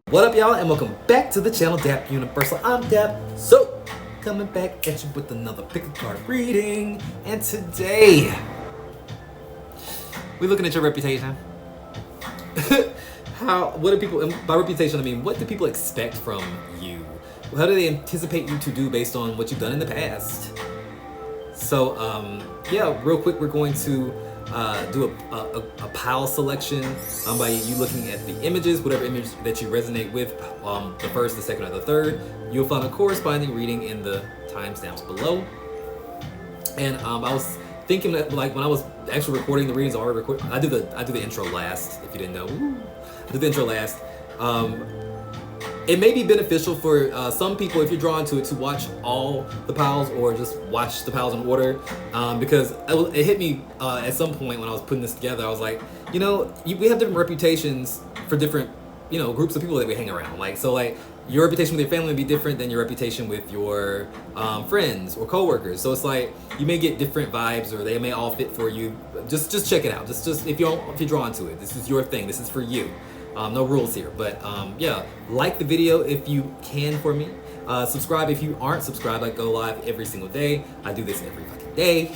What up, y'all, and welcome back to the channel, Dap Universal. I'm Dap, so coming back at you with another pick a card reading, and today we're looking at your reputation. What do people, by reputation I mean, what do people expect from you? How do they anticipate you to do based on what you've done in the past? So, yeah, real quick, we're going to do a pile selection by you looking at the images, whatever image that you resonate with, the first, the second, or the third. You'll find a corresponding reading in the timestamps below. And I was thinking that, like, when I was actually recording the readings, I do the intro last. If you didn't know, I do the intro last. It may be beneficial for some people, if you're drawn to it, to watch all the piles or just watch the piles in order, because it hit me at some point when I was putting this together. I was like, you know, we have different reputations for different, you know, groups of people that we hang around. Like, so like your reputation with your family would be different than your reputation with your friends or coworkers. So it's like you may get different vibes, or they may all fit for you. Just check it out. Just if you're drawn to it, this is your thing. This is for you. No rules here, but yeah, like the video if you can for me. Subscribe if you aren't subscribed. I go live every single day. I do this every fucking day,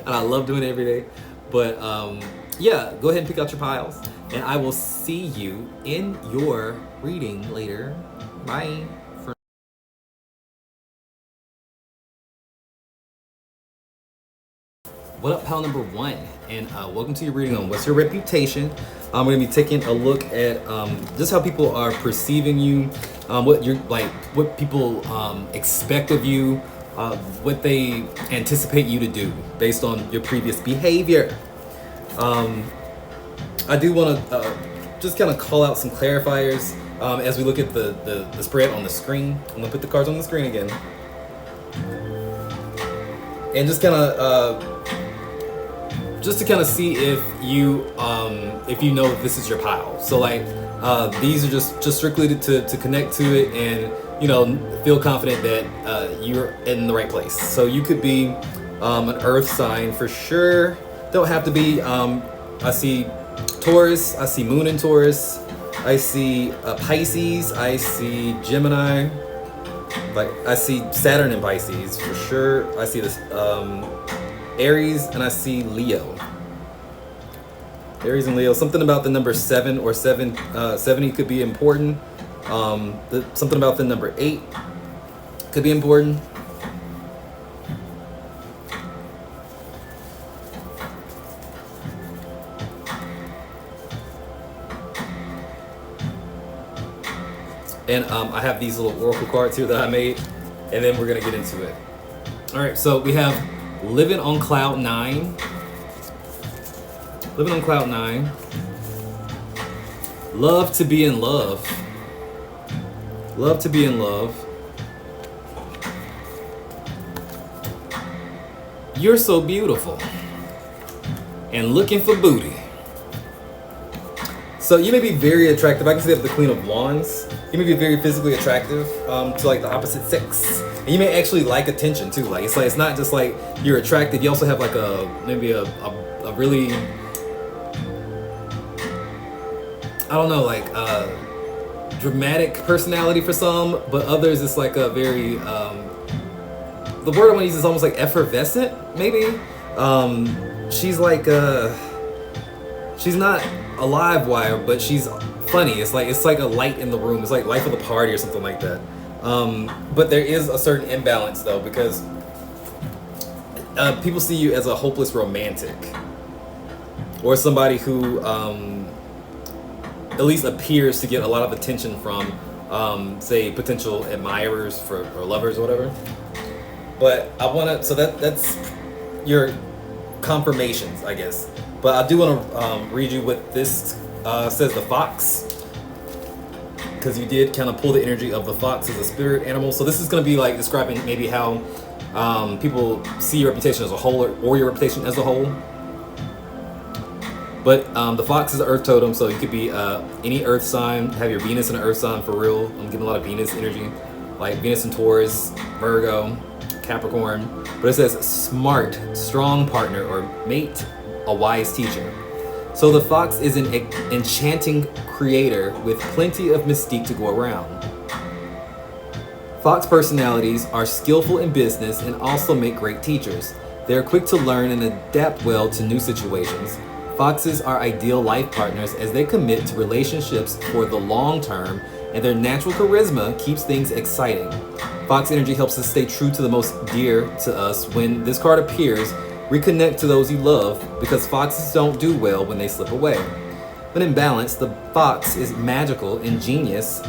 and I love doing it every day. But yeah, go ahead and pick out your piles, and I will see you in your reading later. Bye. What up, pal number one, and welcome to your reading on What's Your Reputation. I'm going to be taking a look at just how people are perceiving you, what people expect of you, what they anticipate you to do based on your previous behavior. I do want to just kind of call out some clarifiers as we look at the spread on the screen. I'm going to put the cards on the screen again, and just kind of to kind of see if you know if this is your pile. So like these are just strictly to connect to it and, you know, feel confident that you're in the right place. So you could be an earth sign for sure. Don't have to be. I see Taurus, I see Moon in Taurus, I see Pisces, I see Gemini, like I see Saturn in Pisces for sure. I see this Aries, and I see Leo. Aries and Leo. Something about the number 7 or 70 could be important. Something about the number 8 could be important. And I have these little oracle cards here that I made, and then we're gonna get into it. All right, so we have Living on Cloud 9. Living on Cloud 9. Love to be in love. Love to be in love. You're so beautiful. And looking for booty. So you may be very attractive. I can see that the Queen of Wands. You may be very physically attractive to like the opposite sex. And you may actually like attention too. Like it's not just like you're attractive. You also have like maybe a really, I don't know, like dramatic personality for some, but others it's like a very the word I want to use is almost like effervescent maybe. She's like she's not a live wire, but she's funny. It's like a light in the room. It's like life of the party or something like that. But there is a certain imbalance though, because people see you as a hopeless romantic, or somebody who at least appears to get a lot of attention from, say, potential admirers or lovers or whatever. But I want to, so that's your confirmations, I guess. But I do want to read you what this says, the fox, because you did kind of pull the energy of the fox as a spirit animal. So this is going to be like describing maybe how people see your reputation as a whole, or your reputation as a whole. But the fox is an earth totem, so you could be any earth sign, have your Venus in an earth sign for real. I'm getting a lot of Venus energy, like Venus in Taurus, Virgo, Capricorn. But it says smart, strong partner or mate, a wise teacher. So the fox is an enchanting creator with plenty of mystique to go around. Fox personalities are skillful in business and also make great teachers. They are quick to learn and adapt well to new situations. Foxes are ideal life partners as they commit to relationships for the long term, and their natural charisma keeps things exciting. Fox energy helps us stay true to the most dear to us. When this card appears, reconnect to those you love, because foxes don't do well when they slip away. When in balance, the fox is magical, ingenious,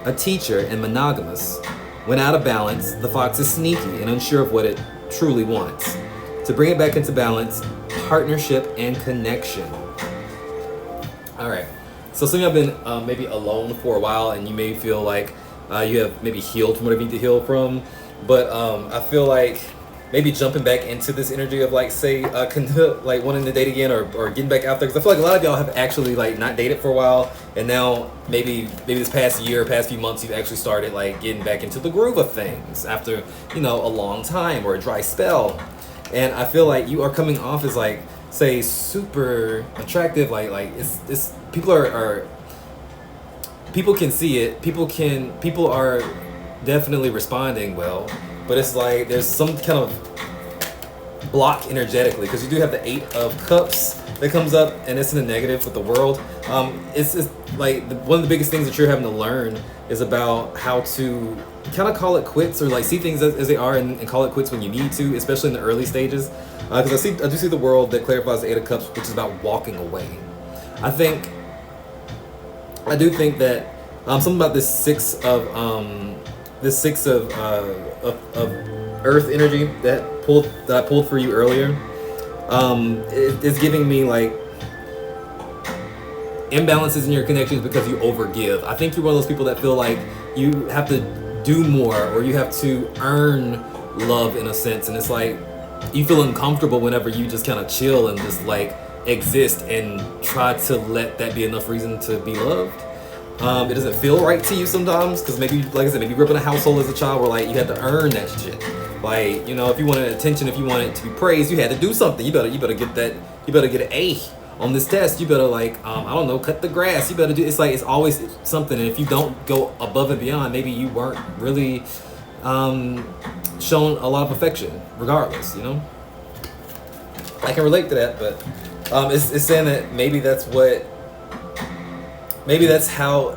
a teacher, and monogamous. When out of balance, the fox is sneaky and unsure of what it truly wants. To bring it back into balance, partnership and connection. All right. So some of you have been maybe alone for a while, and you may feel like you have maybe healed from whatever you need to heal from. But I feel like maybe jumping back into this energy of like, say, like wanting to date again, or getting back out there, because I feel like a lot of y'all have actually like not dated for a while, and now maybe this past year, past few months, you've actually started like getting back into the groove of things after, you know, a long time or a dry spell. And I feel like you are coming off as like, say, super attractive, like it's people are people can see it, people are definitely responding well, but it's like there's some kind of block energetically, because you do have the 8 of Cups that comes up, and it's in the negative with the World. It's like one of the biggest things that you're having to learn is about how to kind of call it quits, or like see things as they are, and call it quits when you need to, especially in the early stages. Because I do see the World that clarifies the 8 of Cups, which is about walking away. I do think that something about this six of Earth energy that I pulled for you earlier. It's giving me like imbalances in your connections because you overgive. I think you're one of those people that feel like you have to do more, or you have to earn love in a sense, and it's like you feel uncomfortable whenever you just kind of chill and just like exist and try to let that be enough reason to be loved. It doesn't feel right to you sometimes, because maybe, like I said, maybe you grew up in a household as a child where like you had to earn that shit. Like, you know, if you wanted attention, if you wanted to be praised, you had to do something. You better get that. You better get an A on this test. You better like I don't know, cut the grass. You better do. It's like it's always something. And if you don't go above and beyond, maybe you weren't really shown a lot of affection, regardless. You know, I can relate to that, but it's saying that maybe that's how,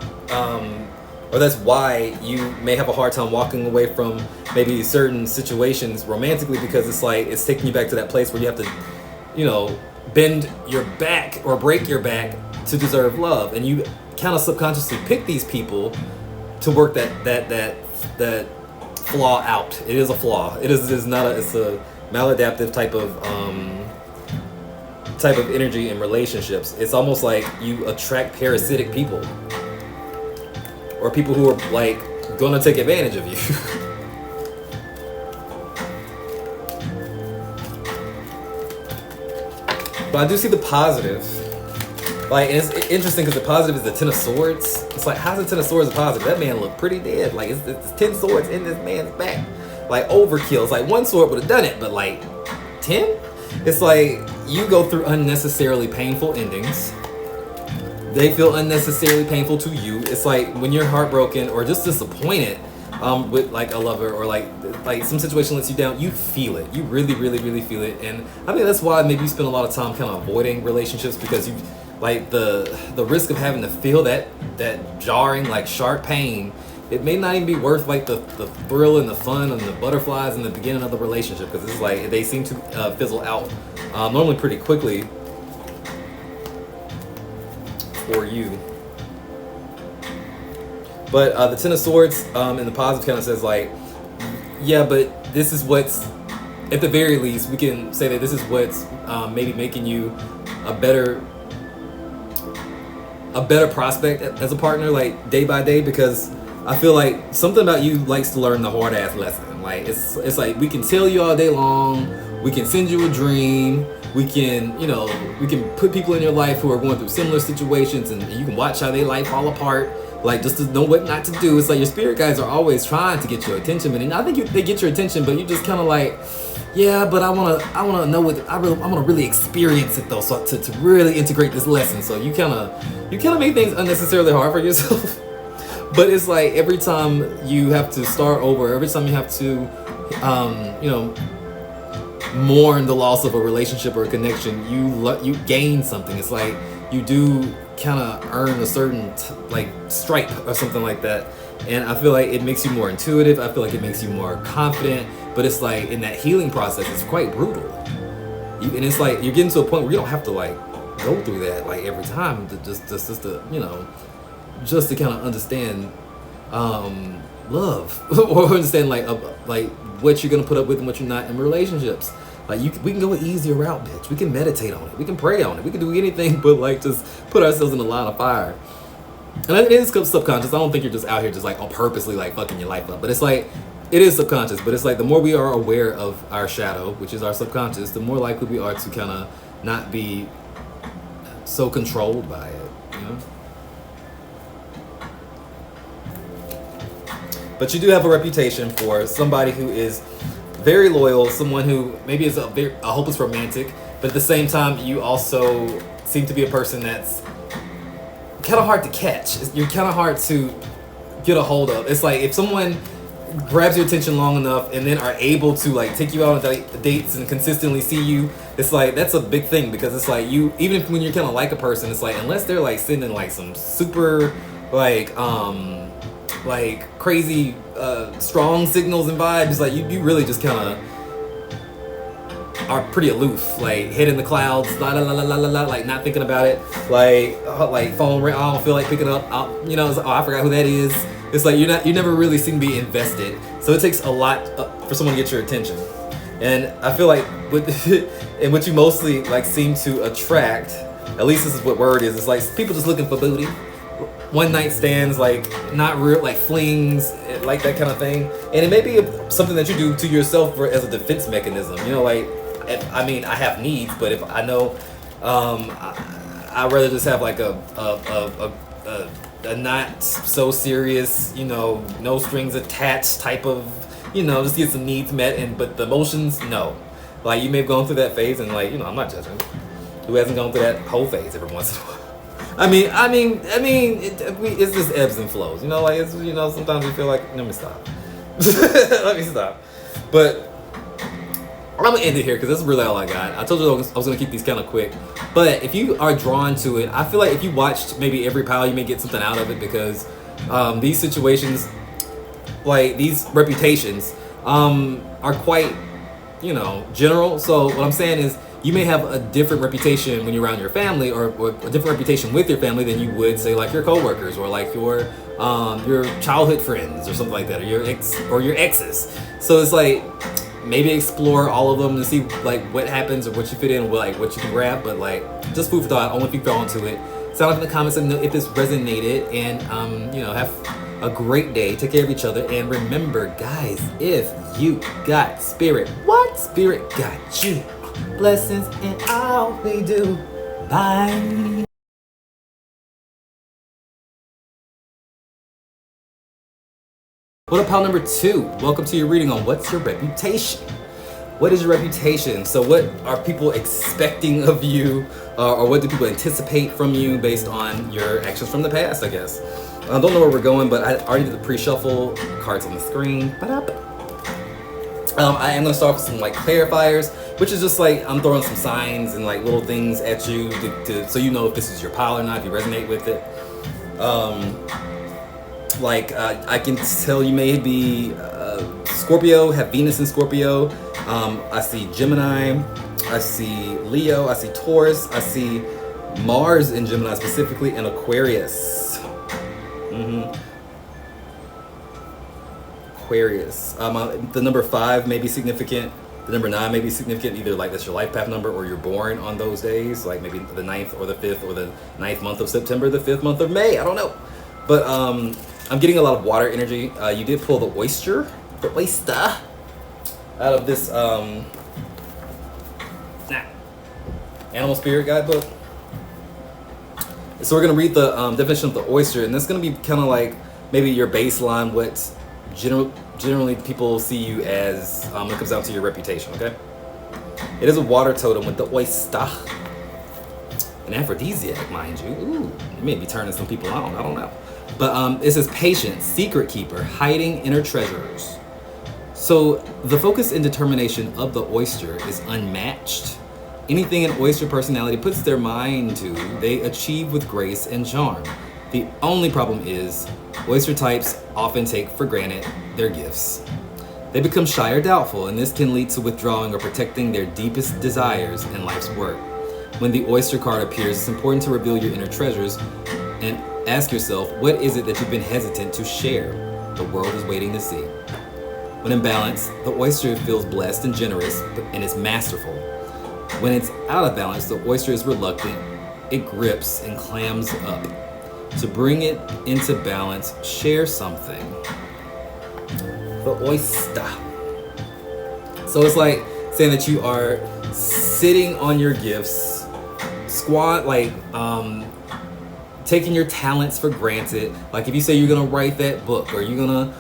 or that's why you may have a hard time walking away from maybe certain situations romantically, because it's like it's taking you back to that place where you have to, you know, bend your back or break your back to deserve love, and you kind of subconsciously pick these people to work that flaw out. It is a flaw. It's a maladaptive type of energy in relationships. It's almost like you attract parasitic people, or people who are like gonna take advantage of you. But I do see the positive. Like, and it's interesting because the positive is the 10 of Swords. It's like, how's the 10 of Swords a positive? That man looked pretty dead. Like, it's 10 swords in this man's back. Like, overkill. It's like one sword would have done it, but like 10? It's like you go through unnecessarily painful endings. They feel unnecessarily painful to you. It's like when you're heartbroken or just disappointed with like a lover, or like some situation lets you down, you feel it. You really, really, really feel it. And I mean, that's why maybe you spend a lot of time kind of avoiding relationships, because you like the risk of having to feel that jarring, like sharp pain. It may not even be worth like the thrill and the fun and the butterflies in the beginning of the relationship, because it's like they seem to fizzle out normally pretty quickly for you. But the 10 of Swords in the positive kind of says like, yeah, but this is what's, at the very least, we can say that this is what's maybe making you a better prospect as a partner, like day by day, because I feel like something about you likes to learn the hard ass lesson. Like it's like we can tell you all day long, we can send you a dream, we can put people in your life who are going through similar situations, and you can watch how their life fall apart. like just to know what not to do. It's like your spirit guides are always trying to get your attention, but I think they get your attention, but you just kind of like, yeah, but I wanna know what I wanna really experience it though, so to really integrate this lesson. So you kind of make things unnecessarily hard for yourself. But it's like every time you have to start over, every time you have to, mourn the loss of a relationship or a connection, you gain something. It's like you do kind of earn a certain stripe or something like that. And I feel like it makes you more intuitive. I feel like it makes you more confident. But it's like in that healing process, it's quite brutal. And it's like you're getting to a point where you don't have to like go through that like every time to just to kind of understand love or understand like what you're gonna put up with and what you're not in relationships. Like we can go an easier route, bitch. We can meditate on it. We can pray on it. We can do anything but like just put ourselves in the line of fire. And it is subconscious. I don't think you're just out here just like on purposely like fucking your life up. But it's like it is subconscious. But it's like the more we are aware of our shadow, which is our subconscious, the more likely we are to kind of not be so controlled by it. You know. But you do have a reputation for somebody who is very loyal, someone who maybe is a hopeless romantic, but at the same time, you also seem to be a person that's kind of hard to catch. You're kind of hard to get a hold of. It's like if someone grabs your attention long enough and then are able to like take you out on dates and consistently see you, it's like that's a big thing, because it's like you, even if when you're kind of like a person, it's like unless they're like sending like some super like crazy strong signals and vibes, like you really just kind of are pretty aloof, like head in the clouds, la la la la la la, like not thinking about it, like phone ring, I don't feel like picking up, it's like, oh, I forgot who that is. It's like you never really seem to be invested, so it takes a lot for someone to get your attention. And I feel like and what you mostly like seem to attract, at least this is what word is, it's like people just looking for booty, one night stands, like not real, like flings, like that kind of thing. And it may be something that you do to yourself as a defense mechanism. Like, I mean, I have needs, but if I know, I'd rather just have like a not so serious, no strings attached type of, just get some needs met. But the emotions, no. Like you may have gone through that phase, and like, I'm not judging. Who hasn't gone through that whole phase every once in a while? I mean, it's just ebbs and flows. Like it's, sometimes we feel like, let me stop. Let me stop. But I'm gonna end it here because that's really all I got. I told you I was gonna keep these kind of quick. But if you are drawn to it, I feel like if you watched maybe every pile, you may get something out of it, because these situations, like these reputations, are quite, general. So what I'm saying is, you may have a different reputation when you're around your family, or a different reputation with your family than you would, say, like your coworkers or like your childhood friends or something like that, or your exes. So it's like maybe explore all of them to see like what happens or what you fit in, like what you can grab. But like just food for thought. Only if you fall into it. Sound off in the comments and know if this resonated. And have a great day. Take care of each other. And remember, guys, if you got spirit, what spirit got you? Blessings in all we do. Bye. What up, pal number 2? Welcome to your reading on what's your reputation. What is your reputation? So what are people expecting of you, or what do people anticipate from you based on your actions from the past, I guess. I don't know where we're going, but I already did the pre-shuffle, cards on the screen. I am going to start with some like clarifiers, which is just like I'm throwing some signs and like little things at you so you know if this is your pile or not, if you resonate with it. I can tell you may be Scorpio, have Venus in Scorpio. I see Gemini, I see Leo, I see Taurus, I see Mars in Gemini specifically, and Aquarius. Aquarius. The number 5 may be significant. The number 9 may be significant. Either like that's your life path number, or you're born on those days, like maybe the 9th or the 5th, or the 9th month of September, the 5th month of May. I don't know. But I'm getting a lot of water energy. You did pull the oyster out of this animal spirit guidebook. So we're gonna read the definition of the oyster, and that's gonna be kind of like maybe your baseline, what generally people see you as when it comes down to your reputation. Okay. It is a water totem with the oyster, an aphrodisiac, mind you. Ooh, you may be turning some people on. I don't know. But it says patient, secret keeper, hiding inner treasures. So the focus and determination of the oyster is unmatched. Anything an oyster personality puts their mind to, they achieve with grace and charm. The only problem is, oyster types often take for granted their gifts. They become shy or doubtful, and this can lead to withdrawing or protecting their deepest desires in life's work. When the oyster card appears, it's important to reveal your inner treasures and ask yourself, what is it that you've been hesitant to share? The world is waiting to see. When in balance, the oyster feels blessed and generous, and is masterful. When it's out of balance, the oyster is reluctant, it grips and clams up. To bring it into balance, share something. The oyster. So it's like saying that you are sitting on your gifts, taking your talents for granted. Like if you say you're gonna write that book, or you're gonna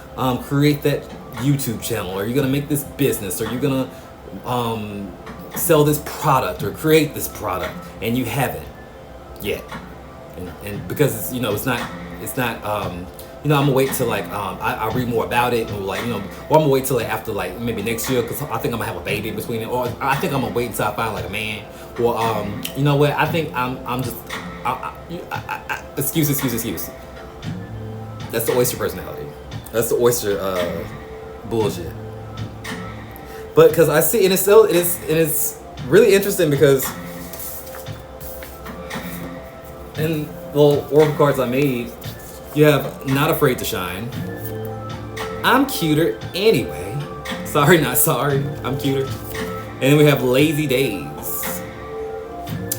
create that YouTube channel, or you're gonna make this business, or you're gonna sell this product or create this product, and you haven't yet, and because it's not I'm gonna wait till I read more about it, or I'm gonna wait till after maybe next year, because I think I'm gonna have a baby in between it, or I think I'm gonna wait until I find a man, or you know what, I think I'm just excuse. That's the oyster personality. That's the oyster bullshit. But because I see, and it's really interesting, because in the oracle cards I made, you have not afraid to shine. I'm cuter anyway. Sorry, not sorry. I'm cuter. And then we have lazy days.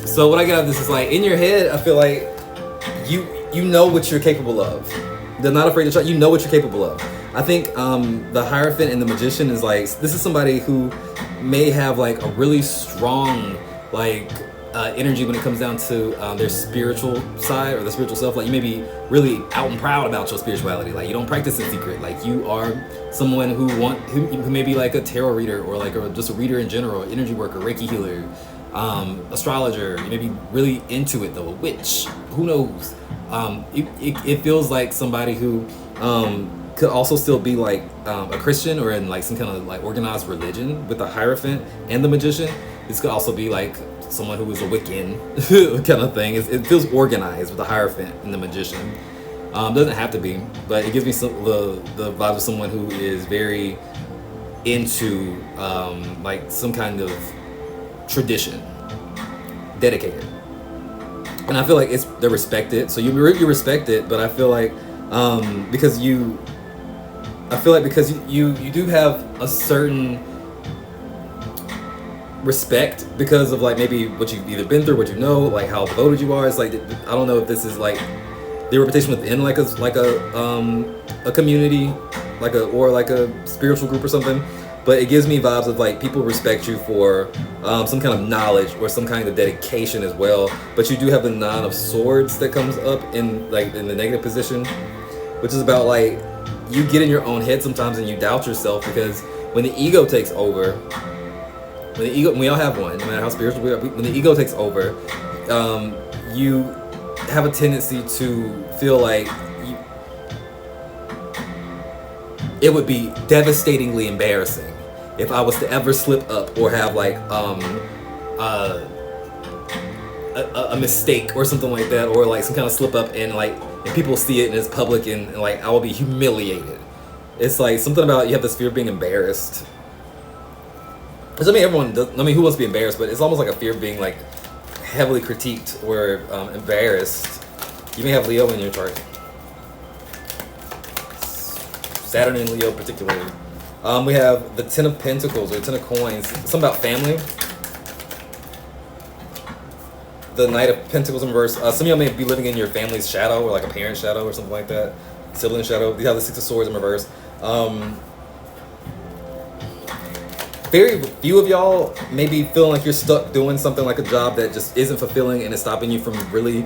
So what I get out of this is in your head, I feel like you know what you're capable of. They're not afraid to try. You know what you're capable of. I think the Hierophant and the Magician is this is somebody who may have a really strong energy when it comes down to their spiritual side, or the spiritual self. You may be really out and proud about your spirituality. You don't practice in secret. You are someone who may be a tarot reader, or just a reader in general, energy worker, Reiki healer, astrologer. You may be really into it though, a witch. Who knows? It feels like somebody who could also still be a Christian, or in some kind of organized religion with the Hierophant and the Magician. This could also be someone who is a Wiccan kind of thing. It feels organized with the Hierophant and the Magician. Doesn't have to be, but it gives me the vibe of someone who is very into some kind of tradition, dedicated. And I feel they're respected. So you respect it, but I feel because you do have a certain respect because of like maybe what you've either been through, what you know, like how devoted you are. It's like, I don't know if this is like the reputation within like a community, or a spiritual group or something. But it gives me vibes of like people respect you for some kind of knowledge or some kind of dedication as well. But you do have the Nine of Swords that comes up in the negative position, which is about like you get in your own head sometimes and you doubt yourself, because when the ego takes over, we all have one, no matter how spiritual we are, when the ego takes over, you have a tendency to feel like it would be devastatingly embarrassing if I was to ever slip up or have like a mistake or something like that, or like some kind of slip up and people see it and it's public and like I will be humiliated. It's like something about you have this fear of being embarrassed. Which I mean everyone does. I mean, who wants to be embarrassed? But it's almost like a fear of being like heavily critiqued or embarrassed. You may have Leo in your chart. Saturn and Leo particularly. We have the Ten of Pentacles or Ten of Coins. Something about family. The Knight of Pentacles in reverse. Some of y'all may be living in your family's shadow, or like a parent's shadow or something like that. Sibling shadow. You have the Six of Swords in reverse. Very few of y'all may be feeling like you're stuck doing something like a job that just isn't fulfilling and is stopping you from really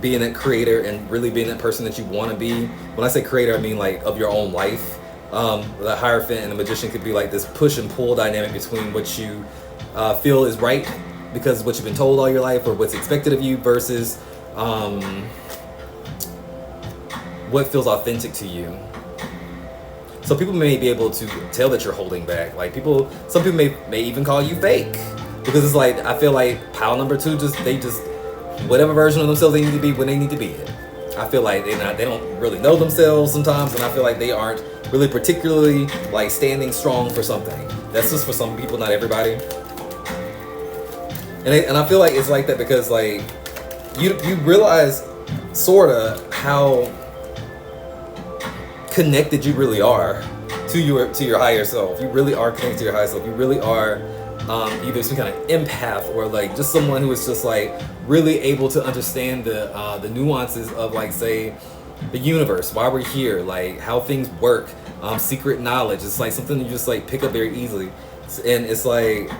being that creator and really being that person that you want to be. When I say creator, I mean like of your own life. The Hierophant and the Magician could be like this push and pull dynamic between what you feel is right because of what you've been told all your life or what's expected of you versus what feels authentic to you. So people may be able to tell that you're holding back. Like some people may even call you fake because it's like I feel like pile number 2 they just whatever version of themselves they need to be when they need to be it. I feel like they don't really know themselves sometimes, and I feel like they aren't really particularly like standing strong for something. That's just for some people, not everybody. And I feel like it's like that because like you realize sorta how connected you really are to your higher self. You really are connected to your higher self. You really are either some kind of empath or like just someone who is just like really able to understand the nuances of like say the universe, why we're here, like how things work, secret knowledge. It's like something you just like pick up very easily, and it's like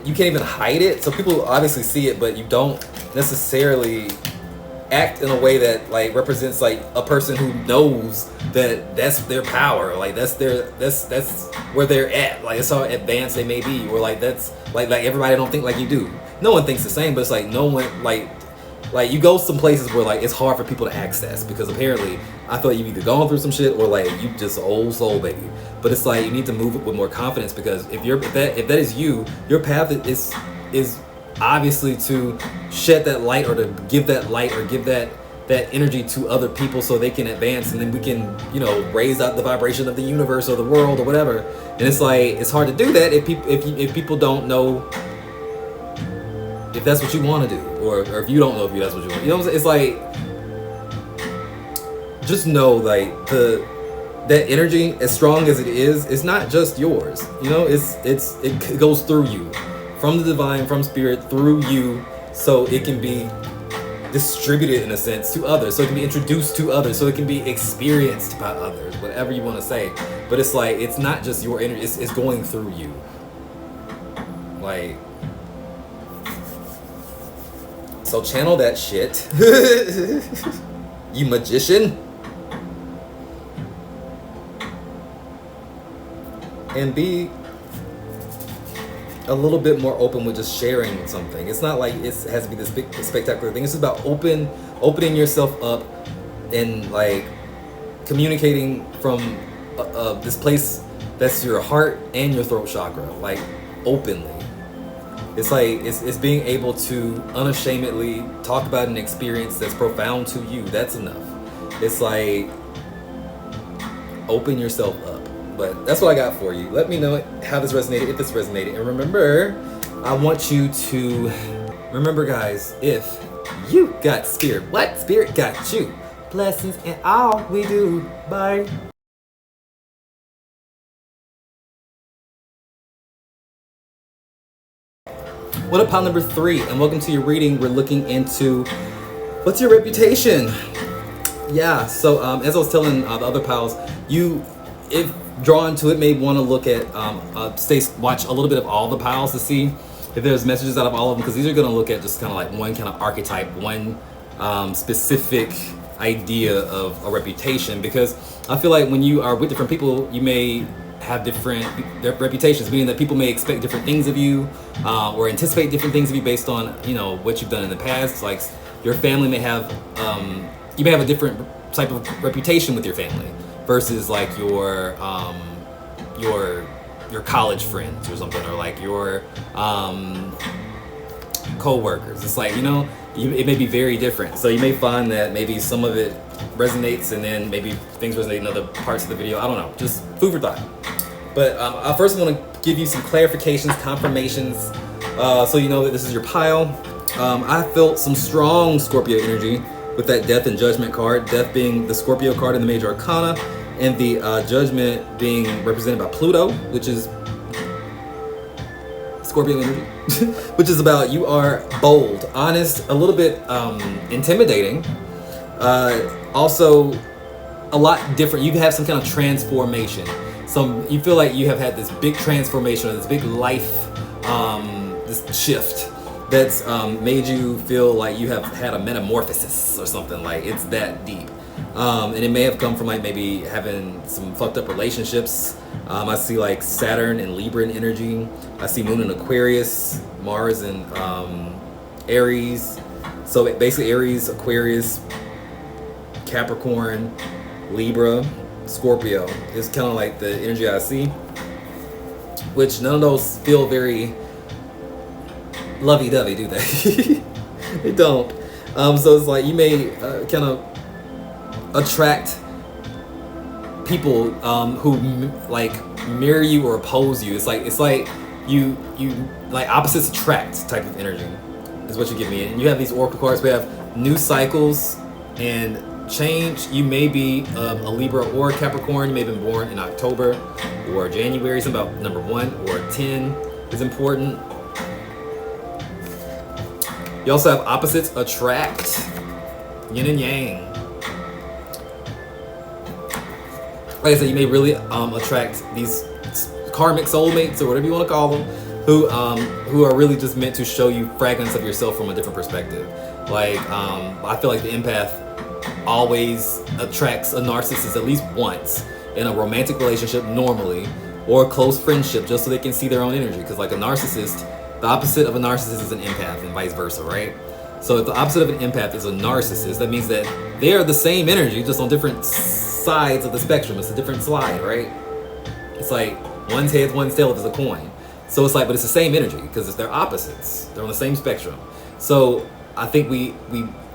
you can't even hide it. So people obviously see it, but you don't necessarily act in a way that like represents like a person who knows that that's their power, like that's where they're at, like that's how advanced they may be, or like that's like everybody don't think like you do. No one thinks the same, but it's like no one like you go some places where like it's hard for people to access because apparently I feel like you've either gone through some shit or like you just old soul baby. But it's like you need to move it with more confidence because if that is you, your path is obviously to shed that light or to give that light or give that energy to other people so they can advance, and then we can raise up the vibration of the universe or the world or whatever. And it's like it's hard to do that if people don't know if that's what you want to do, or if you don't know if that's what you want. You know what I'm saying? It's like just know like that energy, as strong as it is, it's not just yours. It goes through you, from the divine, from spirit, through you, so it can be distributed in a sense to others, so it can be introduced to others, so it can be experienced by others, whatever you want to say. But it's like it's not just your energy, it's going through you. Like, so channel that shit. You magician. And be a little bit more open with just sharing something. It's not like it has to be this big spectacular thing. It's just about opening yourself up and like communicating from this place that's your heart and your throat chakra, like openly. It's like it's being able to unashamedly talk about an experience that's profound to you. That's enough. It's like open yourself up. But that's what I got for you. Let me know how this resonated, if this resonated. And remember, I want you to remember, guys, if you got spirit, what spirit got you? Blessings in all we do. Bye. What up, pile number 3, and welcome to your reading. We're looking into what's your reputation. Yeah, so as I was telling the other piles, if drawn to it, may want to look at watch a little bit of all the piles to see if there's messages out of all of them, because these are going to look at just kind of like one kind of archetype, one specific idea of a reputation. Because I feel like when you are with different people, you may have different reputations, meaning that people may expect different things of you or anticipate different things of you based on what you've done in the past. Like your family may have you may have a different type of reputation with your family versus like your college friends or something, or like your co-workers. It's like it may be very different. So you may find that maybe some of it resonates, and then maybe things resonate in other parts of the video. I don't know, just food for thought. But I first want to give you some clarifications, confirmations, so you know that this is your pile. I felt some strong Scorpio energy with that Death and Judgment card. Death being the Scorpio card in the Major Arcana, and the Judgment being represented by Pluto, which is Scorpio energy, which is about you are bold, honest, a little bit intimidating, also a lot different. You have some kind of transformation. You feel like you have had this big transformation or this big life, this shift that's made you feel like you have had a metamorphosis or something. Like it's that deep. And it may have come from like maybe having some fucked up relationships. I see like Saturn and Libra in energy. I see Moon in Aquarius, Mars in Aries. So basically Aries, Aquarius, Capricorn, Libra, Scorpio is kind of like the energy I see. Which none of those feel very lovey-dovey, do they? They don't. So it's like you may kind of attract people who like mirror you or oppose you. It's like you like opposites attract type of energy is what you give me. And you have these oracle cards. We have new cycles and change. You may be a Libra or a Capricorn. You may have been born in October or January. Something about number 1 or 10 is important. You also have opposites attract, yin and yang. Like I said, you may really attract these karmic soulmates or whatever you want to call them, who are really just meant to show you fragments of yourself from a different perspective. Like I feel like the empath always attracts a narcissist at least once in a romantic relationship normally, or a close friendship, just so they can see their own energy. Because like a narcissist, the opposite of a narcissist is an empath and vice versa, right? So if the opposite of an empath is a narcissist, that means that they are the same energy, just on different sides of the spectrum. It's a different slide, right? It's like one's head, one's tail is a coin. So it's like, but it's the same energy because they're opposites. They're on the same spectrum. So I think we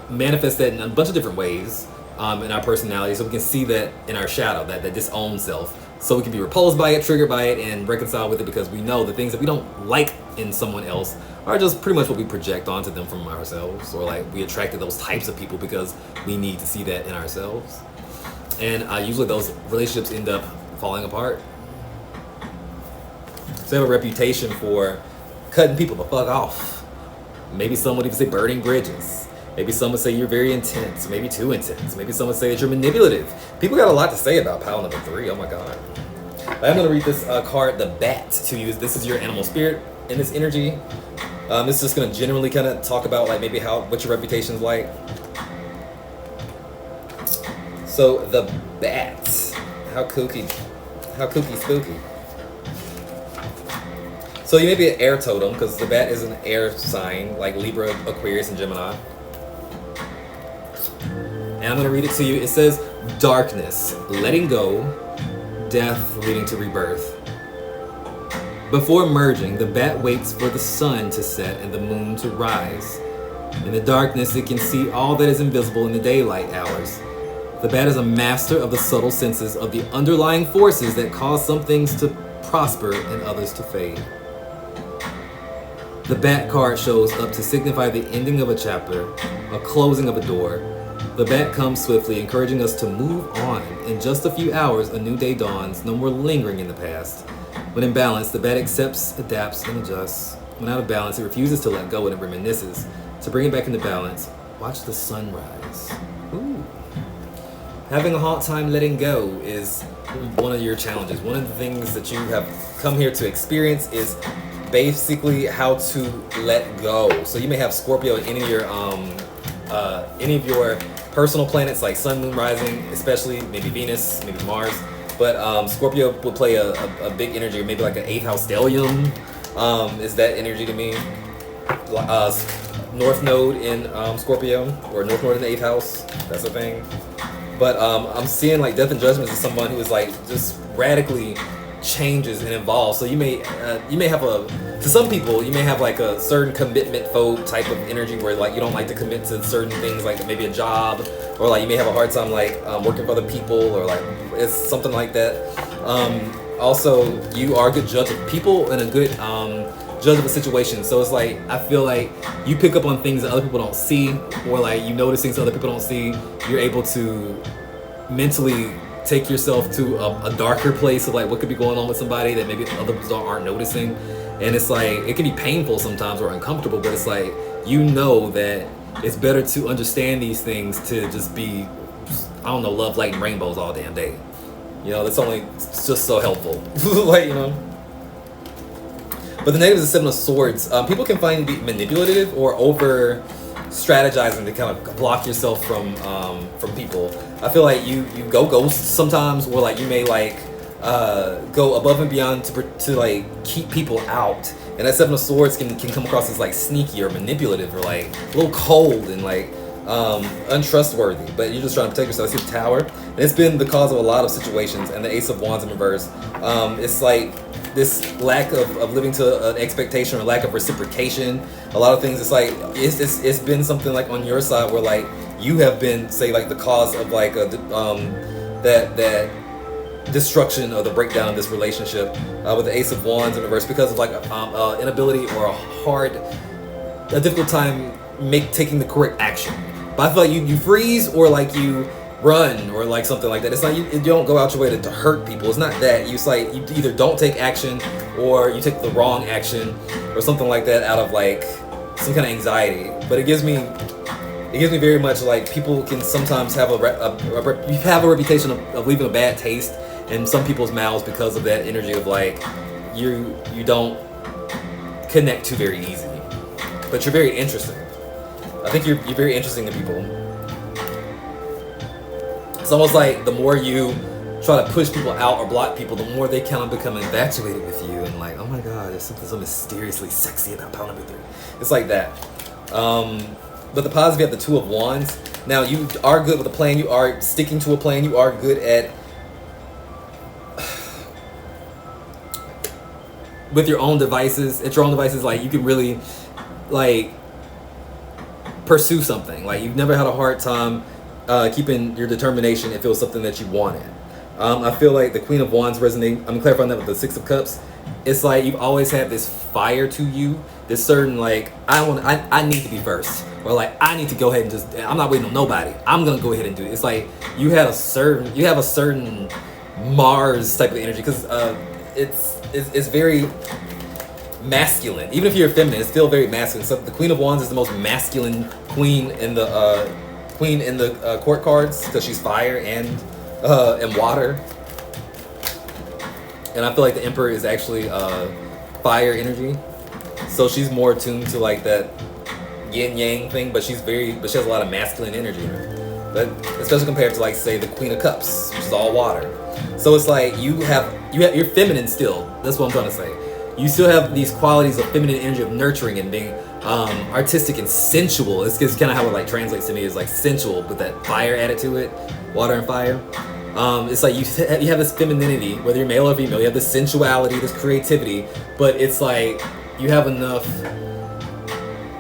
manifest that in a bunch of different ways in our personality, so we can see that in our shadow, that disowned self. So we can be repulsed by it, triggered by it, and reconcile with it, because we know the things that we don't like in someone else are just pretty much what we project onto them from ourselves, or like we attracted those types of people because we need to see that in ourselves. And usually those relationships end up falling apart. So they have a reputation for cutting people the fuck off. Maybe some would even say burning bridges. Maybe some would say you're very intense, maybe too intense. Maybe some would say that you're manipulative. People got a lot to say about pile number 3. Oh my God. I'm gonna read this card, the Bat, to you. This is your animal spirit in this energy. This is just gonna generally kind of talk about like maybe what your reputation is like. So the Bat, how kooky spooky. So you may be an air totem because the Bat is an air sign like Libra, Aquarius, and Gemini. And I'm going to read it to you. It says, darkness, letting go, death leading to rebirth. Before merging, the Bat waits for the sun to set and the moon to rise. In the darkness, it can see all that is invisible in the daylight hours. The Bat is a master of the subtle senses of the underlying forces that cause some things to prosper and others to fade. The Bat card shows up to signify the ending of a chapter, a closing of a door. The Bat comes swiftly, encouraging us to move on. In just a few hours, a new day dawns, no more lingering in the past. When in balance, the Bat accepts, adapts, and adjusts. When out of balance, it refuses to let go and it reminisces. To bring it back into balance, watch the sun rise. Ooh. Having a hard time letting go is one of your challenges. One of the things that you have come here to experience is basically how to let go. So you may have Scorpio in any of your personal planets, like Sun, Moon, Rising, especially maybe Venus, maybe Mars. But Scorpio would play a big energy, or maybe like an 8th house stellium is that energy to me. North Node in Scorpio, or North Node in the 8th house. That's a thing. But I'm seeing like Death and Judgment is someone who is like just radically changes and evolves. So you may have to some people you may have like a certain commitment phobe type of energy where like you don't like to commit to certain things, like maybe a job, or like you may have a hard time like working for other people, or like it's something like that. Also, you are a good judge of people and a good judge of a situation. So it's like I feel like you pick up on things that other people don't see, or like you notice things other people don't see. You're able to mentally take yourself to a darker place of like what could be going on with somebody that maybe other people aren't noticing. And it's like it can be painful sometimes or uncomfortable, but it's like you know that it's better to understand these things to just be, I don't know, love, light, and rainbows all damn day. You know, it's just so helpful. Like, you know. But the negative is the Seven of Swords. People can find you to be manipulative or over strategizing to kind of block yourself from people. I feel like you go ghost sometimes, or like you may like go above and beyond to like keep people out. And that Seven of Swords can come across as like sneaky or manipulative or like a little cold and like untrustworthy, but you're just trying to protect yourself. I see the Tower, and it's been the cause of a lot of situations. And the Ace of Wands in reverse, it's like this lack of living to an expectation or lack of reciprocation. A lot of things, it's like it's been something like on your side where like you have been, say, like the cause of like a that destruction or the breakdown of this relationship with the Ace of Wands in reverse because of like inability or a difficult time taking the correct action. But I feel like you freeze or like you run or like something like that. It's like you don't go out your way to hurt people. It's not that. It's like you either don't take action or you take the wrong action or something like that out of like some kind of anxiety. But it gives me very much like people can sometimes have you have a reputation of leaving a bad taste in some people's mouths because of that energy of like you don't connect to very easy. But you're very interesting. I think you're very interesting to people. It's almost like the more you try to push people out or block people, the more they kind of become infatuated with you and like, oh my god, there's something so mysteriously sexy about pile number 3. It's like that. But the positive, you have the Two of Wands. Now you are good with a plan. You are sticking to a plan. You are good at with your own devices. At your own devices, like you can really like pursue something. Like you've never had a hard time keeping your determination if it was something that you wanted. I feel like the Queen of Wands resonating. I'm clarifying that with the Six of Cups. It's like you've always had this fire to you, this certain like I need to be first, or like I need to go ahead and just, I'm not waiting on nobody. I'm gonna go ahead and do it. It's like you have a certain Mars type of energy because it's very masculine. Even if you're feminine, it's still very masculine. So the Queen of Wands is the most masculine queen in the court cards because she's fire and water. And I feel like the Emperor is actually fire energy, so she's more attuned to like that yin yang thing. But she has a lot of masculine energy, but especially compared to like say the Queen of Cups, which is all water. So it's like you're feminine still. That's what I'm trying to say. You still have these qualities of feminine energy of nurturing and being artistic and sensual. It's kind of how it like translates to me is like sensual, with that fire added to it, water and fire. It's like you have this femininity, whether you're male or female. You have this sensuality, this creativity, but it's like you have enough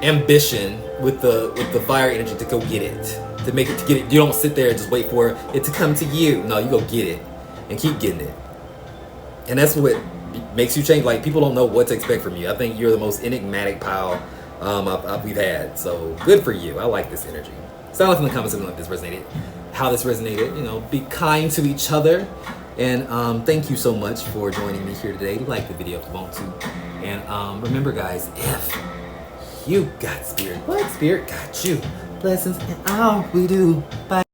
ambition with the fire energy to go get it, to get it. You don't sit there and just wait for it to come to you. No, you go get it and keep getting it. And that's what makes you change. Like people don't know what to expect from you. I think you're the most enigmatic pile we've had. So good for you. I like this energy. Sound off in the comments if this resonated. How this resonated. You know, be kind to each other. And thank you so much for joining me here today. Like the video if you want to. And remember, guys, if you got spirit, what spirit got you? Blessings and all we do. Bye.